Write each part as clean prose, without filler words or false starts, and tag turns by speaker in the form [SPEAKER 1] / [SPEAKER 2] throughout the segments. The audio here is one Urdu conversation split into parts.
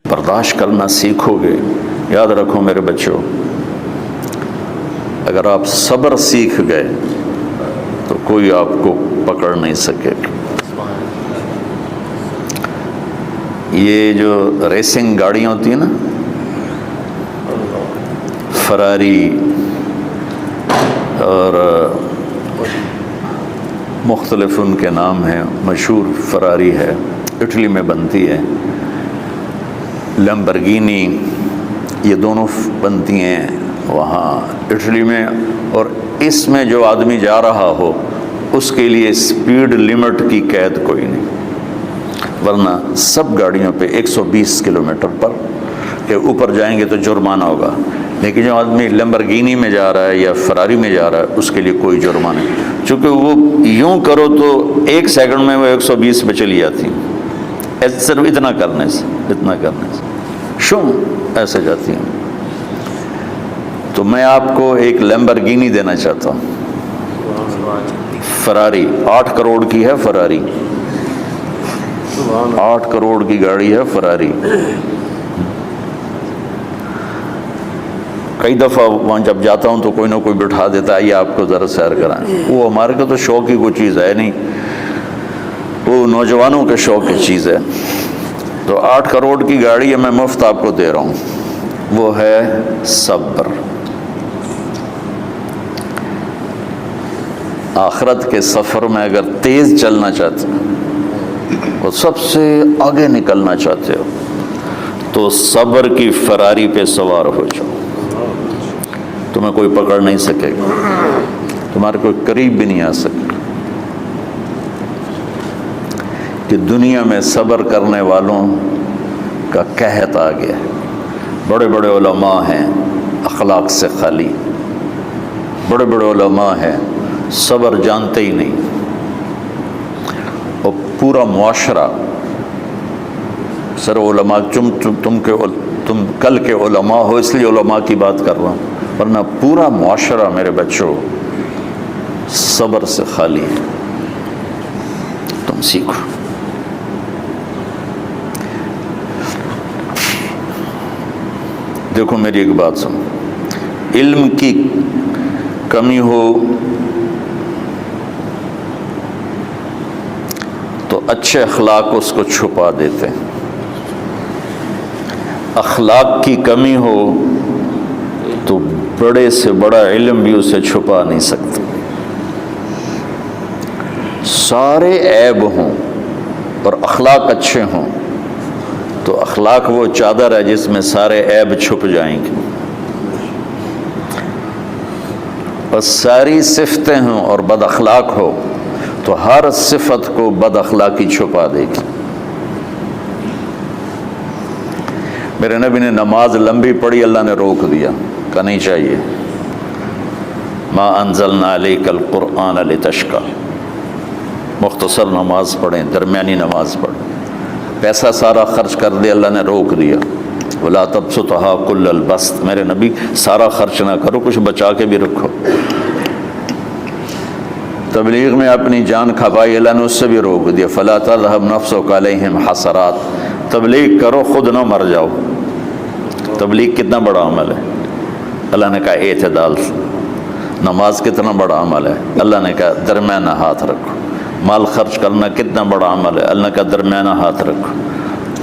[SPEAKER 1] برداشت کرنا سیکھو گے. یاد رکھو میرے بچوں، اگر آپ صبر سیکھ گئے تو کوئی آپ کو پکڑ نہیں سکے گا. یہ جو ریسنگ گاڑیاں ہوتی ہیں نا، فراری اور مختلف ان کے نام ہیں، مشہور فراری ہے، اٹلی میں بنتی ہے، لیمبرگینی، یہ دونوں بنتی ہیں وہاں اٹلی میں. اور اس میں جو آدمی جا رہا ہو اس کے لیے سپیڈ لمٹ کی قید کوئی نہیں، ورنہ سب گاڑیوں پہ 120 کلومیٹر پر کہ اوپر جائیں گے تو جرمانہ ہوگا. لیکن جو آدمی لیمبرگینی میں جا رہا ہے یا فراری میں جا رہا ہے اس کے لیے کوئی جرمانہ نہیں، چونکہ وہ یوں کرو تو 1 سیکنڈ میں وہ 120 پہ چلی جاتی ہیں، صرف اتنا کرنے سے شوں ایسے جاتی ہیں. تو میں آپ کو ایک لیمبرگینی دینا چاہتا ہوں، فراری 8 کروڑ کی ہے، فراری 8 کروڑ کی گاڑی ہے فراری. کئی دفعہ وہاں جب جاتا ہوں تو کوئی نہ کوئی بٹھا دیتا ہے، یہ آپ کو ذرا سیر کرائیں. وہ ہمارے کو تو شوق کی کوئی چیز ہے نہیں، وہ نوجوانوں کے شوق کی چیز ہے. تو 8 کروڑ کی گاڑی ہے، میں مفت آپ کو دے رہا ہوں، وہ ہے صبر. آخرت کے سفر میں اگر تیز چلنا چاہتے ہو اور سب سے آگے نکلنا چاہتے ہو تو صبر کی فراری پہ سوار ہو جاؤ. تمہیں کوئی پکڑ نہیں سکے گا، تمہارے کوئی قریب بھی نہیں آ سکے. کہ دنیا میں صبر کرنے والوں کا قحط آ گیا ہے. بڑے بڑے علماء ہیں اخلاق سے خالی، بڑے بڑے علماء ہیں صبر جانتے ہی نہیں. اور پورا معاشرہ سر علماء، تم کل کے علماء ہو اس لیے علماء کی بات کر رہا ہوں، ورنہ پورا معاشرہ میرے بچوں صبر سے خالی ہے. تم سیکھو. دیکھو میری ایک بات سنو، علم کی کمی ہو تو اچھے اخلاق اس کو چھپا دیتے ہیں، اخلاق کی کمی ہو تو بڑے سے بڑا علم بھی اسے چھپا نہیں سکتا. سارے عیب ہوں اور اخلاق اچھے ہوں تو اخلاق وہ چادر ہے جس میں سارے عیب چھپ جائیں گے. اور ساری صفتیں ہوں اور بد اخلاق ہو تو ہر صفت کو بد اخلاقی چھپا دے گی. میرے نبی نے نماز لمبی پڑھی، اللہ نے روک دیا، کہا نہیں چاہیے. ما انزلنا علیک القرآن لتشقی، مختصر نماز پڑھیں، درمیانی نماز پڑھیں. پیسہ سارا خرچ کر دے، اللہ نے روک دیا. ولا تبسطها کل البسط، میرے نبی سارا خرچ نہ کرو، کچھ بچا کے بھی رکھو. تبلیغ میں اپنی جان کھپائی، اللہ نے اس سے بھی روک دیا. فلا تذهب نفسك علیہم حسرات، تبلیغ کرو خود نہ مر جاؤ. تبلیغ کتنا بڑا عمل ہے، اللہ نے کہا اعتدال. نماز کتنا بڑا عمل ہے، اللہ نے کہا درمیانہ ہاتھ رکھو. مال خرچ کرنا کتنا بڑا عمل ہے، اللہ نے کہا درمیانہ ہاتھ رکھو.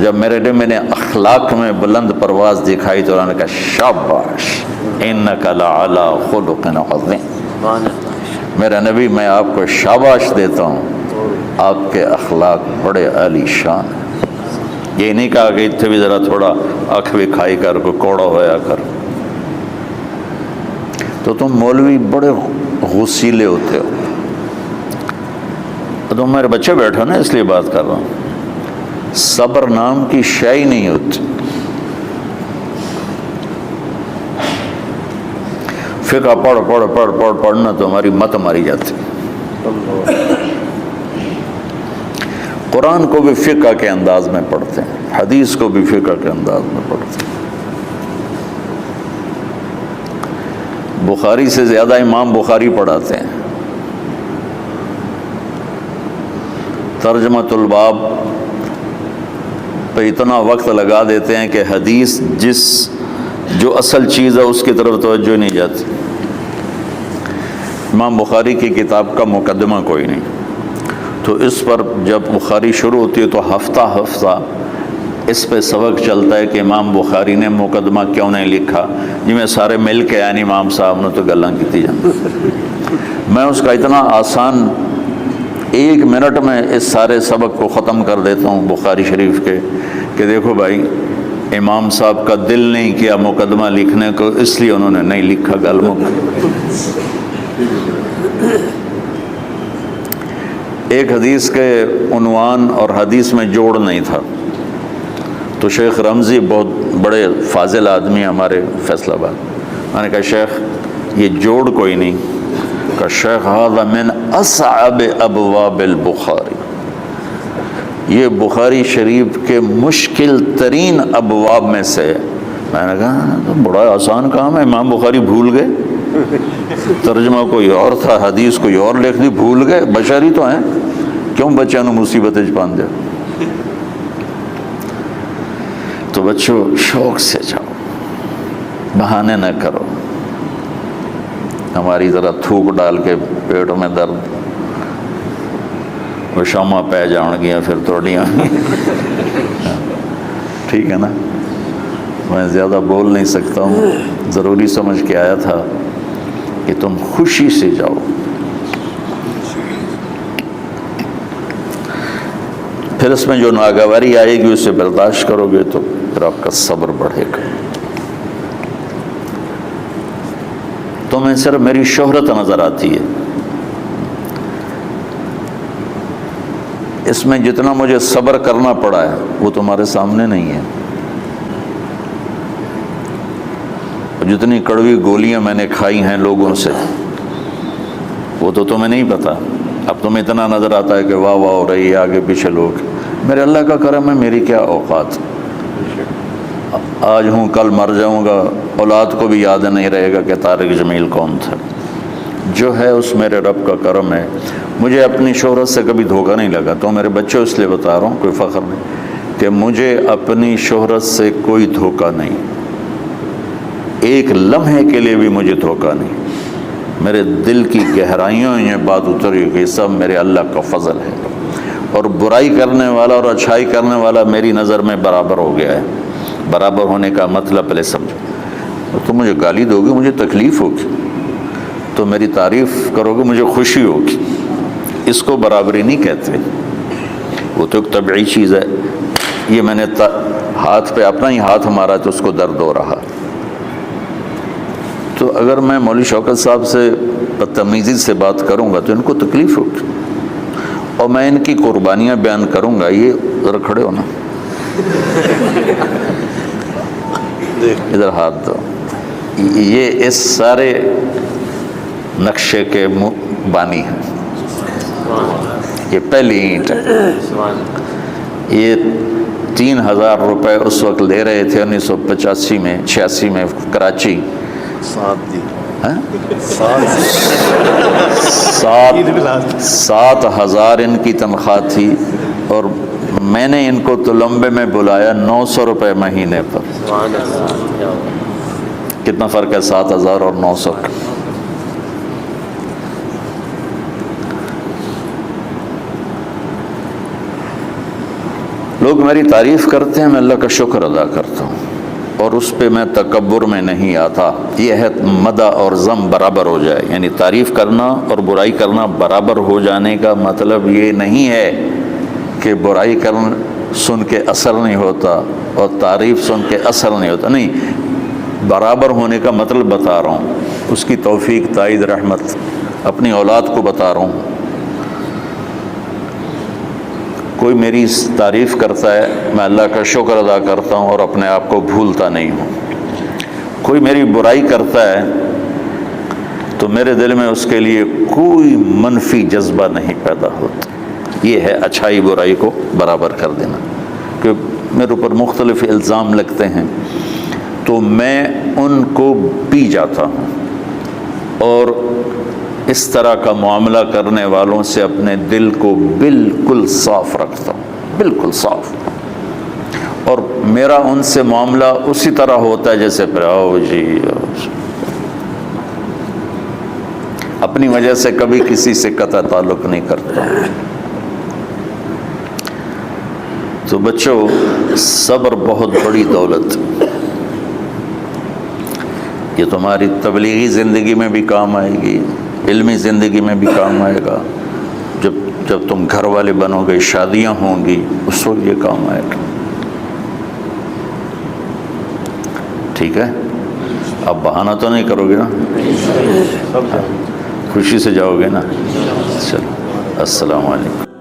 [SPEAKER 1] جب میرے لیے میں نے اخلاق میں بلند پرواز دکھائی تو اللہ نے کہا شاباش انک لعلی خلق عظیم. میرا نبی میں آپ کو شاباش دیتا ہوں، آپ کے اخلاق بڑے عالی شان ہیں. یہ نہیں کہا کہ اتنے بھی ذرا تھوڑا آنکھ بھی کھائی کر کوئی کوڑا ہویا کر. تو تم مولوی بڑے غصیلے ہوتے ہو. تم میرے بچے بیٹھو نا اس لیے بات کر رہا ہوں. صبر نام کی شے ہی نہیں ہوتی. فقہ پڑھنا تو ہماری مت ماری جاتی. قرآن کو بھی فقہ کے انداز میں پڑھتے ہیں، حدیث کو بھی فقہ کے انداز میں پڑھتے ہیں. بخاری سے زیادہ امام بخاری پڑھاتے ہیں. ترجمۃ الباب پہ پہ اتنا وقت لگا دیتے ہیں کہ حدیث جو اصل چیز ہے اس کی طرف توجہ نہیں جاتی۔ امام بخاری کی کتاب کا مقدمہ کوئی نہیں، تو اس پر جب بخاری شروع ہوتی ہے تو ہفتہ ہفتہ اس پہ سبق چلتا ہے کہ امام بخاری نے مقدمہ کیوں نہیں لکھا، جی میں سارے مل کے یعنی امام صاحب نے تو گلاں کی جان۔ میں اس کا اتنا آسان 1 منٹ میں اس سارے سبق کو ختم کر دیتا ہوں بخاری شریف کے، کہ دیکھو بھائی امام صاحب کا دل نہیں کیا مقدمہ لکھنے کو، اس لیے انہوں نے نہیں لکھا گلموں۔ ایک حدیث کے عنوان اور حدیث میں جوڑ نہیں تھا، تو شیخ رمزی بہت بڑے فاضل آدمی ہمارے فیصل آباد، میں نے کہا شیخ یہ جوڑ کوئی نہیں، کہ شیخ ھذا من اصعب ابواب البخاری، یہ بخاری شریف کے مشکل ترین ابواب میں سے۔ میں نے کہا تو بڑا آسان کام ہے، امام بخاری بھول گئے، ترجمہ کوئی اور تھا، حدیث کوئی اور لکھ دی، بھول گئے، بشری تو ہیں، کیوں بچوں نے مصیبت پان دیا۔ تو بچوں شوق سے جاؤ، بہانے نہ کرو، ہماری ذرا تھوک ڈال کے پیٹ میں درد، وہ شامہ پہ جاؤں گیا پھر توڑیاں، ٹھیک ہے نا۔ میں زیادہ بول نہیں سکتا ہوں، ضروری سمجھ کے آیا تھا کہ تم خوشی سے جاؤ۔ پھر اس میں جو ناگواری آئے گی اسے برداشت کرو گے تو پھر آپ کا صبر بڑھے گا۔ تمہیں صرف میری شہرت نظر آتی ہے، اس میں جتنا مجھے صبر کرنا پڑا ہے وہ تمہارے سامنے نہیں ہے، جتنی کڑوی گولیاں میں نے کھائی ہیں لوگوں سے وہ تو تمہیں نہیں پتا۔ اب تمہیں اتنا نظر آتا ہے کہ واہ واہ ہو رہی ہے آگے پیچھے لوگ، میرے اللہ کا کرم ہے، میری کیا اوقات، آج ہوں کل مر جاؤں گا، اولاد کو بھی یاد نہیں رہے گا کہ طارق جمیل کون تھا۔ جو ہے اس میرے رب کا کرم ہے، مجھے اپنی شہرت سے کبھی دھوکہ نہیں لگا، تو میرے بچوں اس لیے بتا رہا ہوں، کوئی فخر نہیں، کہ مجھے اپنی شہرت سے کوئی دھوکہ نہیں، ایک لمحے کے لیے بھی مجھے دھوکہ نہیں۔ میرے دل کی گہرائیوں یہ بات اتری کہ سب میرے اللہ کا فضل ہے، اور برائی کرنے والا اور اچھائی کرنے والا میری نظر میں برابر ہو گیا ہے۔ برابر ہونے کا مطلب پہلے سمجھو، تو مجھے گالی دو گے مجھے تکلیف ہوگی، تو میری تعریف کرو گے مجھے خوشی ہوگی، اس کو برابری نہیں کہتے، وہ تو ایک طبعی چیز ہے۔ یہ میں نے ہاتھ پہ اپنا ہی ہاتھ مارا تو اس کو درد ہو رہا، تو اگر میں مولوی شوکت صاحب سے بدتمیزی سے بات کروں گا تو ان کو تکلیف ہوگی، اور میں ان کی قربانیاں بیان کروں گا۔ یہ ذرا کھڑے ہونا، ادھر ہاتھ دو، یہ اس سارے نقشے کے بانی ہیں، یہ پہلی اینٹ ہے۔ یہ 3000 روپے اس وقت لے رہے تھے 1985 میں 86 میں کراچی، 7,000 ان کی تنخواہ تھی، اور میں نے ان کو تلمبے میں بلایا 900 روپے مہینے پر۔ کتنا فرق ہے 7,000 اور 900 کا؟ لوگ میری تعریف کرتے ہیں، میں اللہ کا شکر ادا کرتا ہوں، اور اس پہ میں تکبر میں نہیں آتا۔ یہ ہے مدح اور ذم برابر ہو جائے، یعنی تعریف کرنا اور برائی کرنا برابر ہو جانے کا مطلب یہ نہیں ہے کہ برائی کرنا سن کے اثر نہیں ہوتا اور تعریف سن کے اثر نہیں ہوتا، نہیں، برابر ہونے کا مطلب بتا رہا ہوں، اس کی توفیق، تائید، رحمت اپنی اولاد کو بتا رہا ہوں۔ کوئی میری تعریف کرتا ہے، میں اللہ کا شکر ادا کرتا ہوں اور اپنے آپ کو بھولتا نہیں ہوں۔ کوئی میری برائی کرتا ہے تو میرے دل میں اس کے لیے کوئی منفی جذبہ نہیں پیدا ہوتا۔ یہ ہے اچھائی برائی کو برابر کر دینا۔ کہ میرے اوپر مختلف الزام لگتے ہیں تو میں ان کو پی جاتا ہوں، اور اس طرح کا معاملہ کرنے والوں سے اپنے دل کو بالکل صاف رکھتا ہوں، بالکل صاف، اور میرا ان سے معاملہ اسی طرح ہوتا ہے جیسے پھر آؤ جی اپنی وجہ سے کبھی کسی سے قطع تعلق نہیں کرتا. تو بچوں صبر بہت بڑی دولت، یہ تمہاری تبلیغی زندگی میں بھی کام آئے گی، علمی زندگی میں بھی کام آئے گا، جب تم گھر والے بنو گے، شادیاں ہوں گی، اس وقت یہ کام آئے گا. ٹھیک ہے، اب بہانہ تو نہیں کرو گے نا، خوشی سے جاؤ گے نا. چلو السلام علیکم.